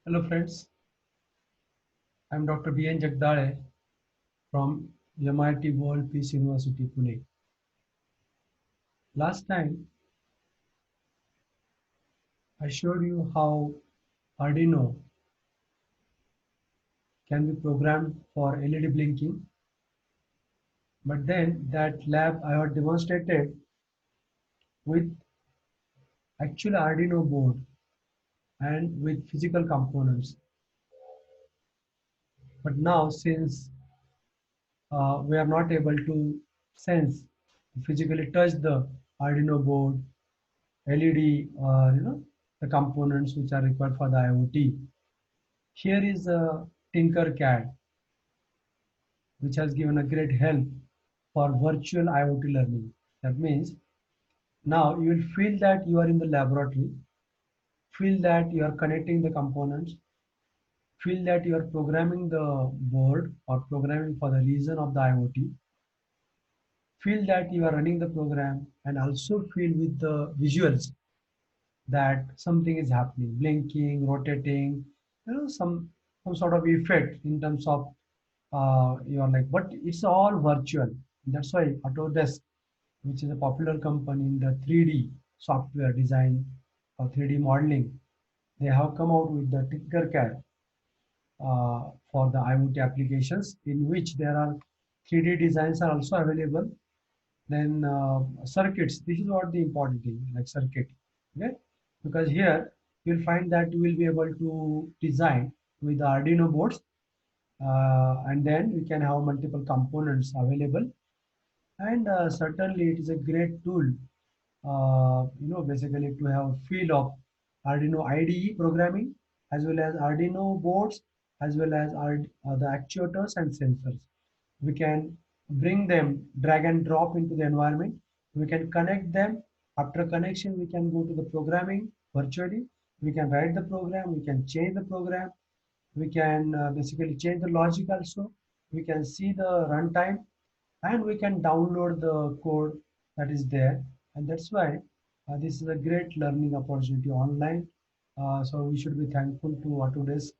Hello friends, I'm Dr. B.N. Jagdale from MIT World Peace University, Pune. Last time I showed you how Arduino can be programmed for LED blinking, but then that lab I had demonstrated with actual Arduino board and with physical components. But now since we are not able to sense, physically touch the Arduino board, LED, the components which are required for the IoT. Here is a Tinkercad, which has given a great help for virtual IoT learning. That means now you will feel that you are in the laboratory, feel that you are connecting the components, feel that you are programming the board or programming for the reason of the IoT, feel that you are running the program, and also feel with the visuals that something is happening, blinking, rotating, some sort of effect in terms of you're like, but it's all virtual. That's why Autodesk, which is a popular company in the 3D software design or 3D modeling, they have come out with the Tinkercad for the IoT applications, in which there are 3D designs are also available. Then circuits. This is what the important thing, like circuit. Okay, because here you'll find that you will be able to design with the Arduino boards, and then we can have multiple components available, and certainly it is a great tool, basically to have feel of Arduino IDE programming, as well as Arduino boards, as well as the actuators and sensors. We can bring them, drag and drop into the environment. We can connect them. After connection, we can go to the programming virtually. We can write the program. We can change the program. We can basically change the logic also. We can see the runtime, and we can download the code that is there. And that's why this is a great learning opportunity online. So we should be thankful to Autodesk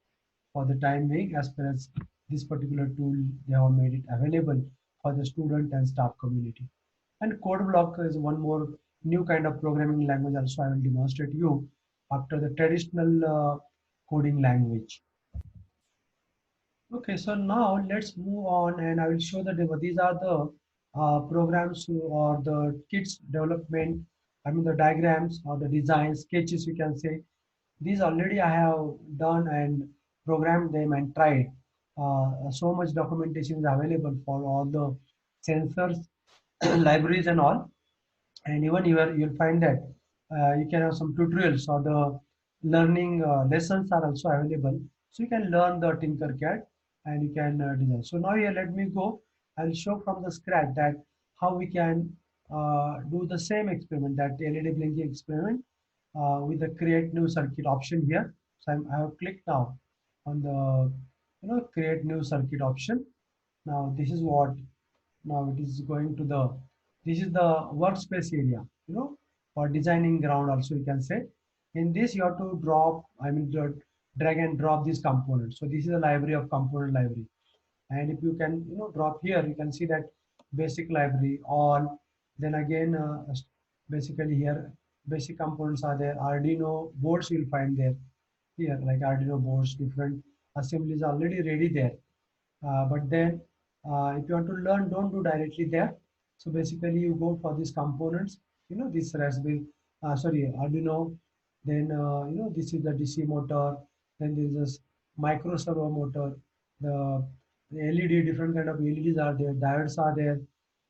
for the time being, as far as this particular tool they have made it available for the student and staff community. And code block is one more new kind of programming language also I will demonstrate you after the traditional coding language. Okay, so now let's move on, and I will show the demo. These are the programs or the kits development. I mean the diagrams or the design sketches, you can say. These already I have done and programmed them and tried. So much documentation is available for all the sensors, libraries and all. And even you'll find that you can have some tutorials or the learning lessons are also available, so you can learn the Tinkercad and you can design. So now here let me go. I'll show from the scratch that how we can do the same experiment, that LED blinking experiment, with the create new circuit option here. So I have clicked now on the create new circuit option. Now this is what, now it is going to the, this is the workspace area, for designing ground also, you can say. In this you have to drop, drag and drop these components. So this is a library of component library, and if you can drop here, you can see that basic library all. Then again, basically here basic components are there. Arduino boards you'll find there. Here like Arduino boards, different assemblies are already ready there. But then if you want to learn, don't do directly there. So basically you go for these components, this Raspberry, Arduino. Then this is the DC motor. Then there is this micro servo motor. The LED, different kind of LEDs are there. Diodes are there.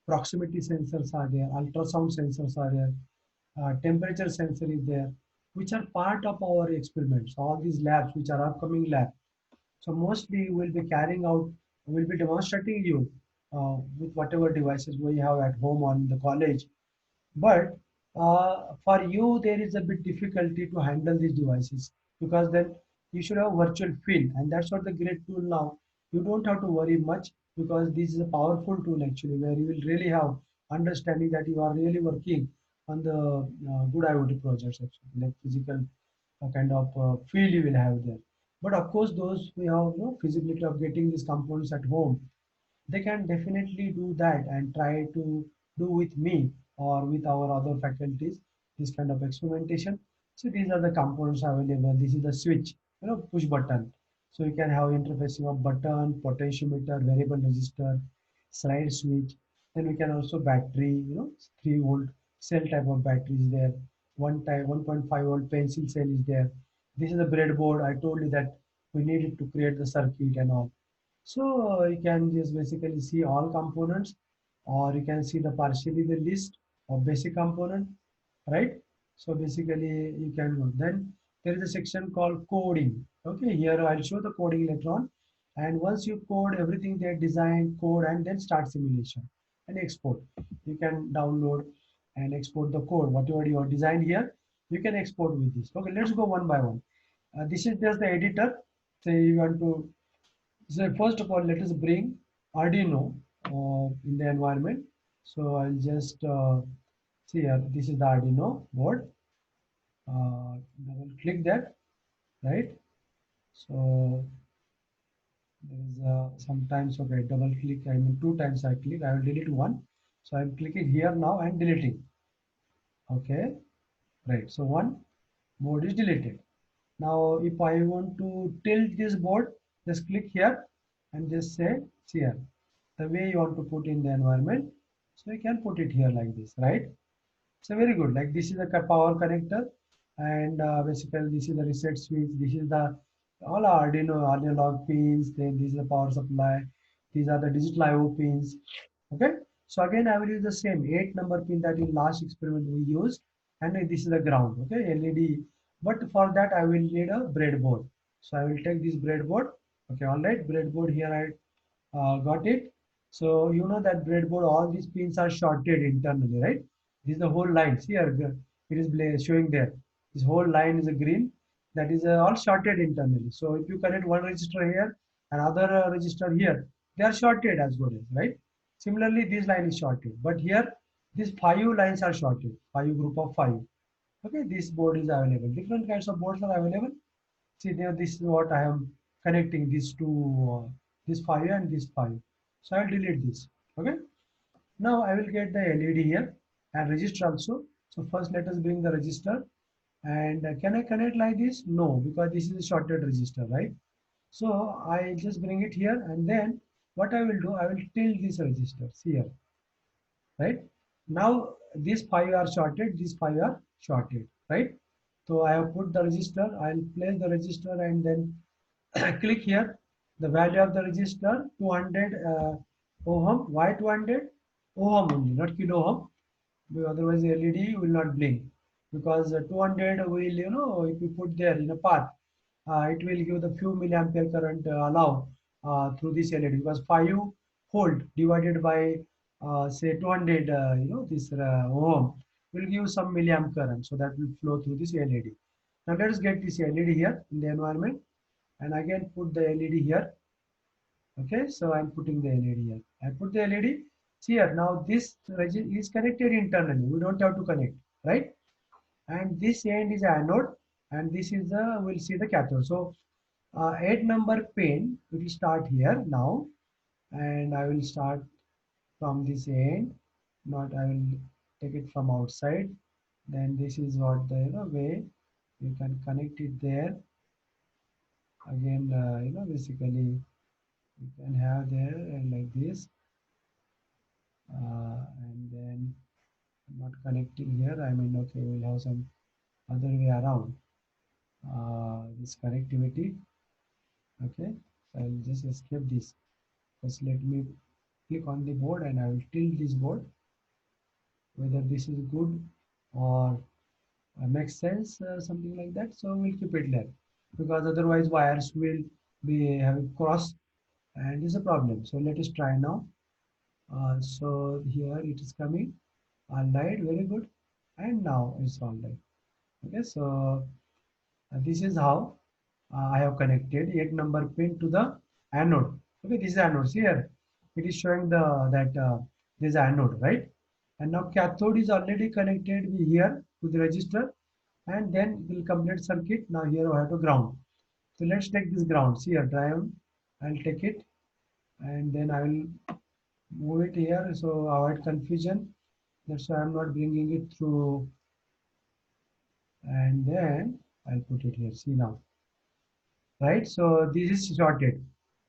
Proximity sensors are there. Ultrasound sensors are there. Temperature sensor is there, which are part of our experiments. All these labs, which are upcoming labs. So mostly we'll be carrying out, we'll be demonstrating you with whatever devices we have at home or in the college. But for you, there is a bit difficulty to handle these devices, because then you should have virtual field, and that's what the great tool now. You don't have to worry much, because this is a powerful tool actually, where you will really have understanding that you are really working on the good IoT projects actually, like physical kind of field you will have there. But of course, those who have no feasibility of getting these components at home, they can definitely do that and try to do with me or with our other faculties this kind of experimentation. So these are the components available. This is the switch, push button. So you can have interfacing of button, potentiometer, variable resistor, slide switch. Then we can also battery, 3 volt cell type of battery is there. One type 1.5 volt pencil cell is there. This is the breadboard. I told you that we needed to create the circuit and all. So you can just basically see all components, or you can see the partially the list of basic component, right? So basically you can go. Then there is a section called coding. Okay, here I'll show the coding later on. And once you code everything there, design, code, and then start simulation and export. You can download and export the code. Whatever you have designed here, you can export with this. Okay, let's go one by one. This is just the editor. Say you want to so first of all, let us bring Arduino in the environment. So I'll just see here. This is the Arduino board. Double click that, right? So there is sometimes okay. Double click. I mean 2 times I click. I will delete one. So I'm clicking here now and deleting. Okay, right. So one board is deleted. Now if I want to tilt this board, just click here and just say see here. The way you want to put in the environment, so you can put it here like this, right? So very good. Like this is a power connector, and basically this is the reset switch. This is the all Arduino analog pins. Then this is the power supply. These are the digital I/O pins. Okay. So again, I will use the same 8 number pin that in last experiment we used, and this is the ground. Okay, LED. But for that, I will need a breadboard. So I will take this breadboard. Okay, all right, breadboard here I got it. So you know that breadboard, all these pins are shorted internally, right? This is the whole line. See here, it is showing there. This whole line is a green. That is all shorted internally. So if you connect one resistor here, another resistor here, they are shorted as good as, right? Similarly, this line is shorted. But here, these 5 lines are shorted. 5 group of 5. Okay, this board is available. Different kinds of boards are available. See there, this is what I am connecting these two, this 5 and this 5. So I'll delete this. Okay. Now I will get the LED here and register also. So first let us bring the register. And can I connect like this? No, because this is a shorted register, right? So I just bring it here, and then what I will do, I will tilt this register. See here, right? Now these 5 are shorted, these 5 are shorted, right? So I have put the register, I'll place the register and then click here. The value of the register 200 ohm. Why 200? Ohm only, not kilo ohm. Otherwise the LED will not blink, because 200 will, if you put there in a path, it will give the few milliampere current allow through this LED, because 5 volt divided by say 200 this ohm will give some milliamp current, so that will flow through this LED. Now let us get this LED here in the environment, and again put the LED here. Okay, so I'm putting the LED here. I put the LED. See here, now this is connected internally. We don't have to connect, right? And this end is anode, and this is the, we'll see the cathode. So 8 number pin, we will start here now, and I will start from this end. Not, I will take it from outside. Then this is what the way you can connect it there. Again, basically you can have there and like this, and then not connecting here. I mean, okay, we'll have some other way around this connectivity. Okay, so I'll just escape this. First, let me click on the board and I will tilt this board, whether this is good or makes sense, something like that. So we'll keep it there, because otherwise wires will be having cross and is a problem. So let us try now. So here it is coming. All right, very good. And now it's all right. Okay, so this is how I have connected 8 number pin to the anode. Okay, this is anode. See here, it is showing the that this is anode, right? And now cathode is already connected here to the register, and then it will complete circuit. Now here I have to ground. So let's take this ground. See here, drive. I'll take it and then I will move it here. So avoid confusion. That's why I'm not bringing it through. And then I'll put it here. See now, right? So this is sorted.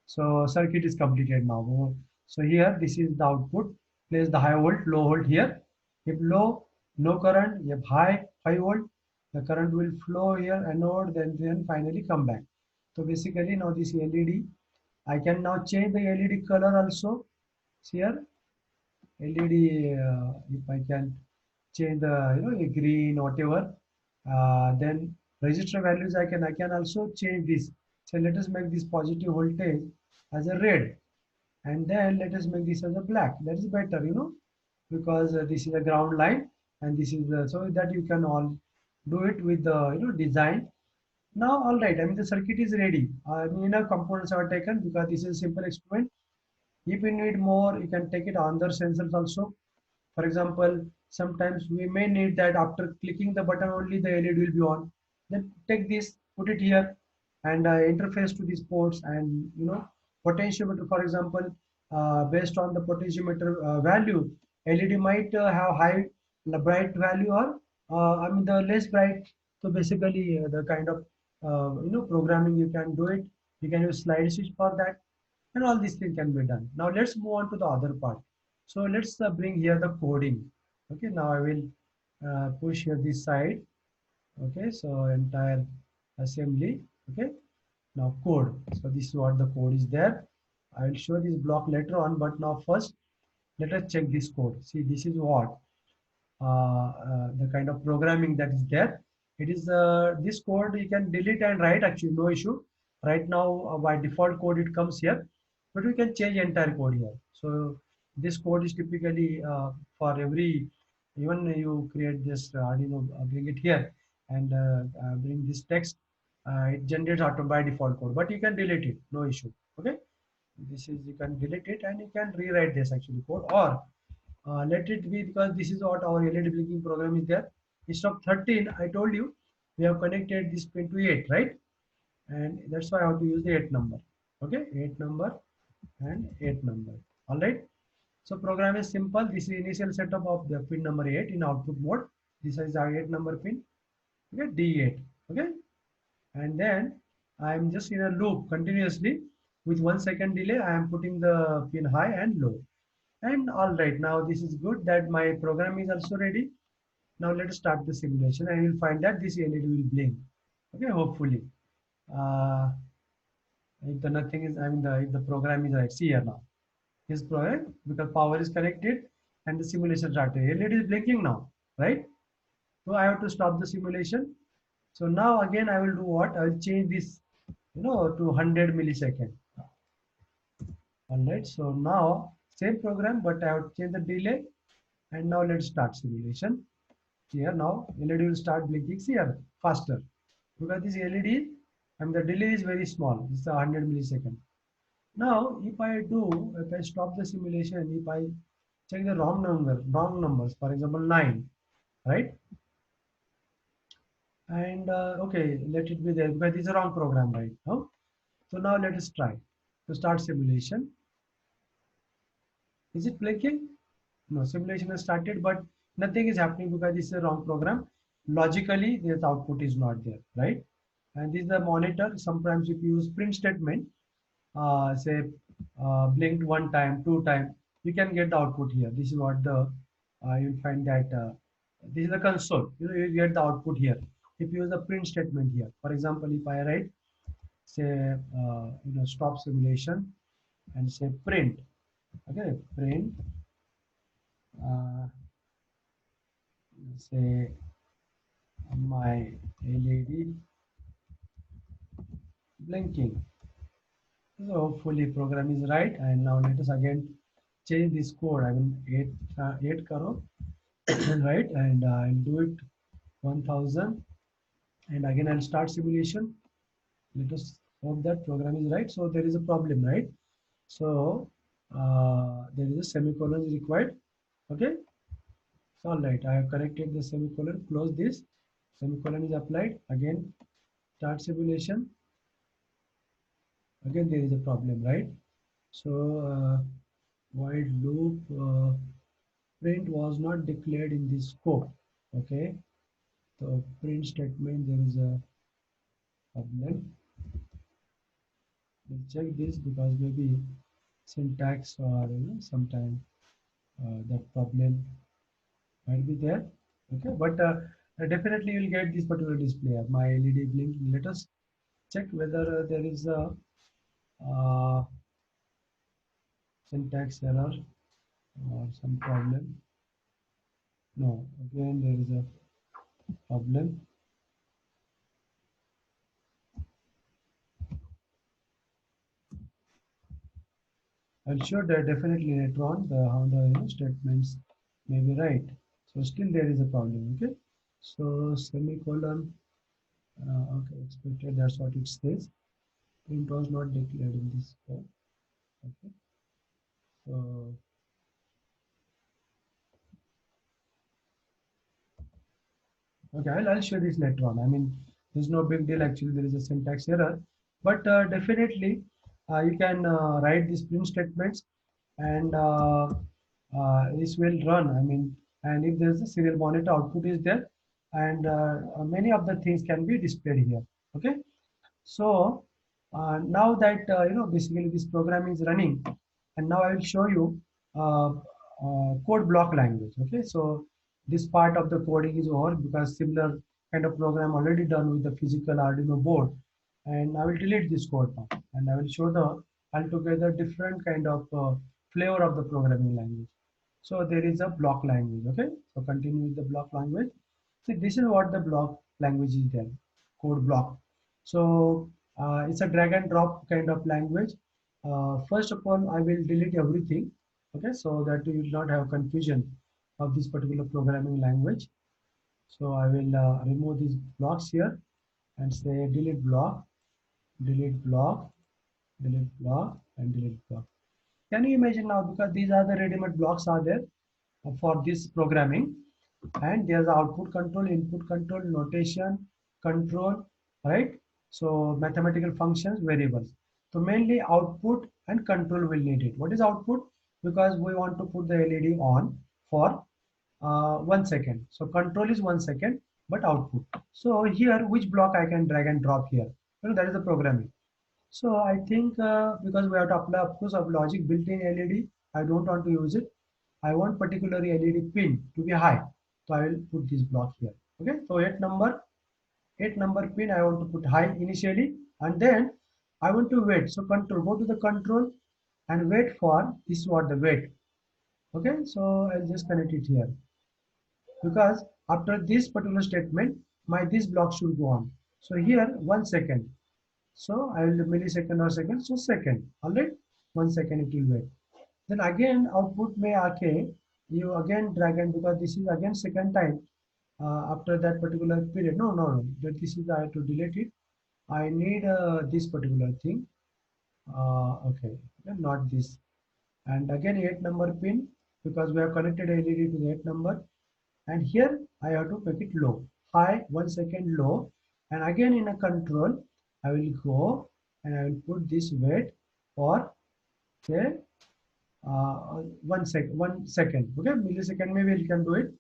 So circuit is completed now. So here, this is the output. Place the high volt, low volt here. If low, no current. If high volt, the current will flow here anode, then finally come back. So basically now this LED, I can now change the LED color also. See here, LED, if I can change the a green whatever, then register values I can also change this. So let us make this positive voltage as a red, and then let us make this as a black. That is better, because this is a ground line, and this is so that you can all do it with the design. Now, all right. I mean the circuit is ready. Enough components are taken because this is a simple experiment. If you need more, you can take it on other sensors also. For example, sometimes we may need that after clicking the button only the LED will be on. Then take this, put it here, and interface to these ports, and potentiometer. For example, based on the potentiometer value, LED might have high bright value or I mean the less bright. So basically, the kind of programming you can do it. You can use slide switch for that, and all these things can be done. Now let's move on to the other part. So let's bring here the coding. Okay, now I will push here this side. Okay, so entire assembly. Okay, now code. So this is what the code is there. I will show this block later on, but now first let us check this code. See, this is what the kind of programming that is there. It is this code you can delete and write, actually no issue. Right now by default code it comes here, but we can change entire code here. So this code is typically for every, even you create this Arduino, bring it here and bring this text, it generates auto by default code, but you can delete it, no issue. Okay, this is, you can delete it and you can rewrite this actually code, or let it be, because this is what our LED blinking program is there. Instead of 13, I told you we have connected this pin to 8, right? And that's why I have to use the 8 number. Okay, 8 number and 8 number. All right. So program is simple. This is initial setup of the pin number 8 in output mode. This is our 8 number pin. Okay, D8. Okay, and then I am just in a loop continuously with 1 second delay. I am putting the pin high and low. And all right, now this is good that my program is also ready. Now let's start the simulation and you'll find that this LED will blink. Okay, hopefully. Uh, if the nothing is, I mean, if the program is right, see here now. This program, because power is connected and the simulation started. LED is blinking now, right? So I have to stop the simulation. So now again, I will do what? I will change this, to 100 millisecond. All right, so now same program, but I have changed the delay. And now let's start simulation. Here now LED will start blinking here faster, because this LED and the delay is very small. This is 100 millisecond. Now if I stop the simulation, if I check the wrong numbers, for example 9, right? And okay, let it be there because this is a wrong program right now. So now let us try to start simulation. Is it blinking? No, simulation has started, but nothing is happening because this is a wrong program. Logically, this output is not there, right? And this is the monitor. Sometimes if you use print statement, say blinked 1 time, 2 time, you can get the output here. This is what the you'll find that this is the console. You get the output here. If you use the print statement here, for example, if I write say stop simulation and say print, okay, print. Uh, say my LED blinking. So hopefully program is right. And now let us again change this code. I mean 8 crore, right? And I'll do it 1000. And again I'll start simulation. Let us hope that program is right. So there is a problem, right? So there is a semicolon is required. Okay. So all right. I have corrected the semicolon. Close this. Semicolon is applied. Again start simulation. Again, there is a problem, right? So void loop print was not declared in this scope. Okay, so print statement there is a problem. We'll check this because maybe syntax or sometime that problem might be there. Okay, but definitely you'll get this particular display. My LED blinking. Let us check whether there is a uh, syntax error or some problem. No, again there is a problem. I'm sure that definitely later on how the statements may be right. So still there is a problem. Okay, so semicolon. Okay, expected. That's what it says. Print was not declared in this code. Okay, so okay, I'll show this later on. I mean, there's no big deal actually. There is a syntax error, but definitely you can write these print statements, and this will run. I mean, and if there's a serial monitor output is there, and many of the things can be displayed here. Okay, so now that basically this program is running, and now I will show you code block language. Okay, so this part of the coding is over because similar kind of program already done with the physical Arduino board, and I will delete this code now, and I will show the altogether different kind of flavor of the programming language. So there is a block language. Okay, so continue with the block language. See, this is what the block language is there, code block. So it's a drag and drop kind of language. First of all, I will delete everything. Okay, so that you will not have confusion of this particular programming language. So I will remove these blocks here and say delete block, delete block, delete block, and delete block. Can you imagine now? Because these are the ready-made blocks are there for this programming, and there's output control, input control, notation control, right? So mathematical functions, variables. So mainly output and control will need it. What is output? Because we want to put the LED on for 1 second. So control is 1 second, but output. So here, which block I can drag and drop here? That is the programming. So I think because we have to apply, of course, of logic built-in LED, I don't want to use it. I want particularly LED pin to be high. So I will put this block here. Okay. So eight number pin I want to put high initially, and then I want to wait. So control, go to the control and wait for this what the wait. Okay. So I'll just connect it here because after this particular statement, my this block should go on. So here 1 second. So I will millisecond or second. So second. All right. 1 second it will wait. Then again output may okay. You again drag and because this is again second time after that particular period. No. That this is I have to delete it. I need this particular thing. Okay, not this. And again 8 number pin because we have connected LED to the 8 number. And here I have to make it low. High 1 second low. And again in a control, I will go and I will put this wait for say 1 second. Okay, millisecond maybe you can do it.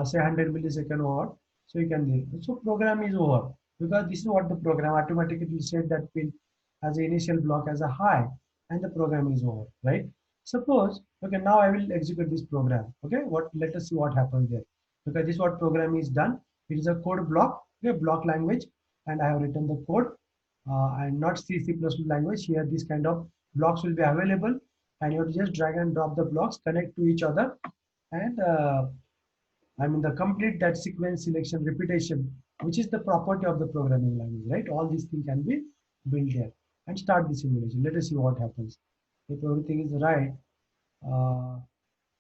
Say 100 millisecond or so you can do it. So program is over because this is what the program automatically will set that pin as the initial block as a high, and the program is over, right? Suppose okay, now I will execute this program. Okay, what let us see what happens there because this what program is done. It is a code block, okay, block language, and I have written the code and not C++ language. Here this kind of blocks will be available, and you have to just drag and drop the blocks, connect to each other, and I mean the complete that sequence selection repetition, which is the property of the programming language, right? All these things can be built here and start the simulation. Let us see what happens. If everything is right, uh,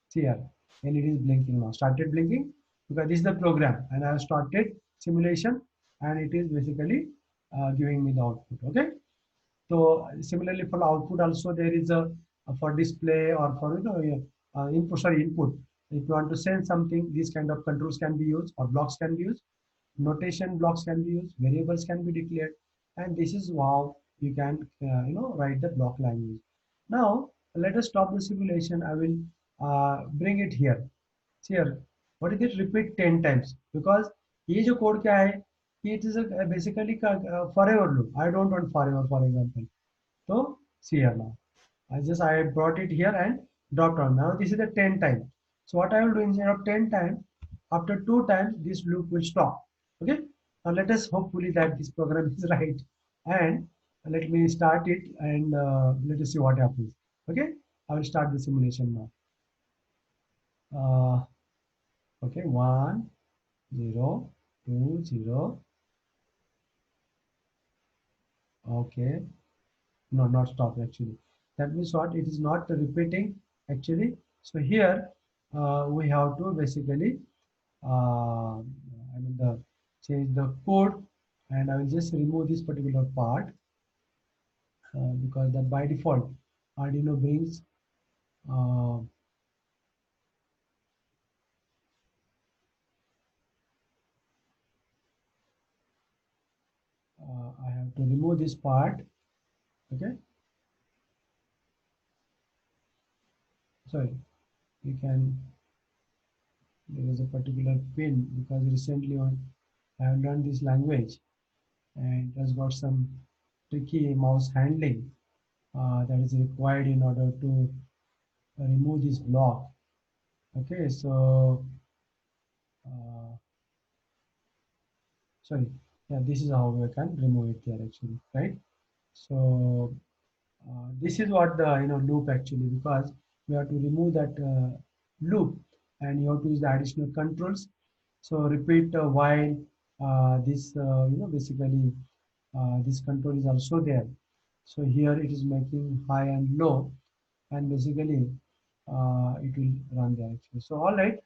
see here, and it is blinking now. Started blinking because this is the program, and I have started simulation, and it is basically giving me the output. Okay. So similarly for output also there is a for display or for input. Sorry, input. If you want to send something, these kind of controls can be used or blocks can be used. Notation blocks can be used. Variables can be declared, and this is how you can write the block language. Now let us stop the simulation. I will bring it here. Here, what is it? Repeat 10 times, because ये जो code क्या है, it is a basically forever loop. I don't want forever, for example. So see here now. I brought it here and dropped on. Now this is the 10 time. So what I will do, instead of 10 times, after 2 times this loop will stop. Okay. Now let us hopefully that this program is right. And let me start it and let us see what happens. Okay. I will start the simulation now. Okay. 1, 0, 2, 0. Okay. No, not stop actually. That means what? It is not repeating actually. So here we have to basically the change the code, and I will just remove this particular part because that by default Arduino brings uh, I have to remove this part. Okay, sorry, you can, there is a particular pin because recently on I have learned this language and it has got some tricky mouse handling that is required in order to remove this block. Okay, so uh, sorry, yeah, this is how we can remove it there actually, right? So this is what the loop actually, because we have to remove that loop, and you have to use the additional controls. So repeat while this basically this control is also there. So here it is making high and low, and basically it will run there actually. So all right,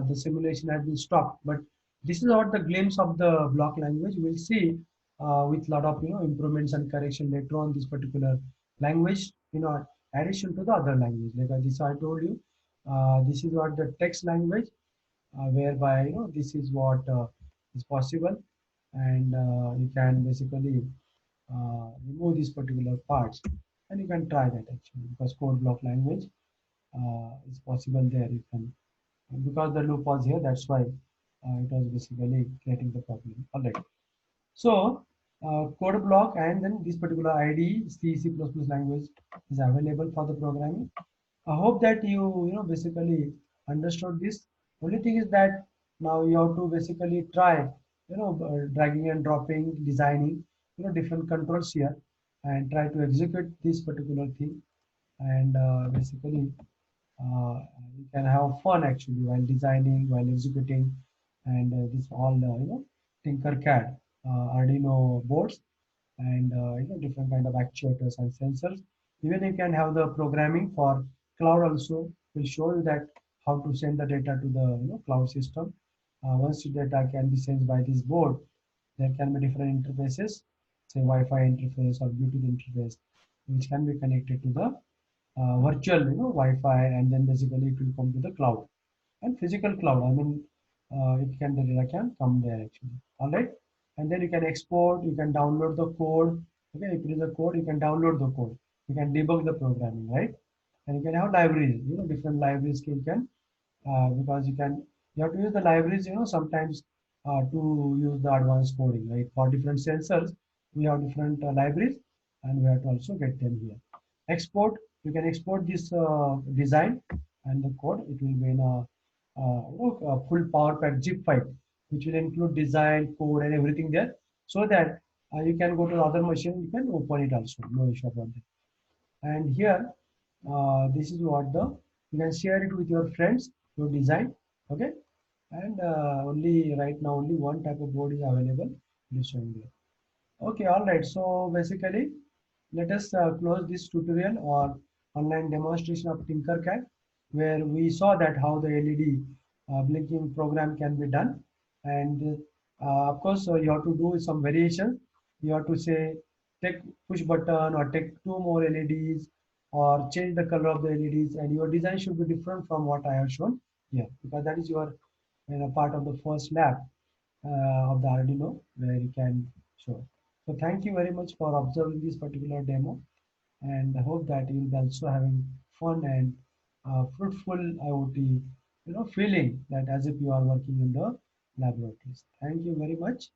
the simulation has been stopped, but this is what the glimpse of the block language. We'll see with lot of improvements and correction later on this particular language, addition to the other language. Like this I told you, this is what the text language, whereby this is what is possible, and you can basically remove these particular parts, and you can try that actually, because code block language is possible there. You can, because the loop was here, that's why it was basically creating the problem. All right. So code block and then this particular IDE C, C++ language is available for the programming. I hope that you basically understood this. Only thing is that now you have to basically try dragging and dropping, designing different controls here, and try to execute this particular thing, and basically you can have fun actually while designing, while executing, and this all Tinkercad Arduino boards, and different kind of actuators and sensors. Even you can have the programming for cloud also. Will show you that how to send the data to the cloud system. Once the data can be sent by this board, there can be different interfaces, say Wi-Fi interface or Bluetooth interface, which can be connected to the virtual Wi-Fi, and then basically it will come to the cloud and physical cloud. I mean, it can, the data can come there actually. All right, and then you can export, you can download the code. Okay, if it is a code, you can download the code. You can debug the programming, right? And you can have libraries, different libraries you can, because you have to use the libraries, sometimes to use the advanced coding, right? For different sensors, we have different libraries, and we have to also get them here. Export, you can export this design and the code. It will be in a full power pack zip file, which will include design, code, and everything there, so that you can go to the other machine, you can open it also, no issue about that. And here this is what the, you can share it with your friends, your design. Okay, and only right now only one type of board is available, it is showing there. Okay, all right, so basically let us close this tutorial or online demonstration of Tinkercad, where we saw that how the LED blinking program can be done. And of course, you have to do some variation. You have to say take push button or take two more LEDs or change the color of the LEDs, and your design should be different from what I have shown here, because that is your part of the first lab of the Arduino where you can show. So thank you very much for observing this particular demo, and I hope that you will be also having fun and fruitful IoT, feeling that as if you are working in the laboratories. Thank you very much.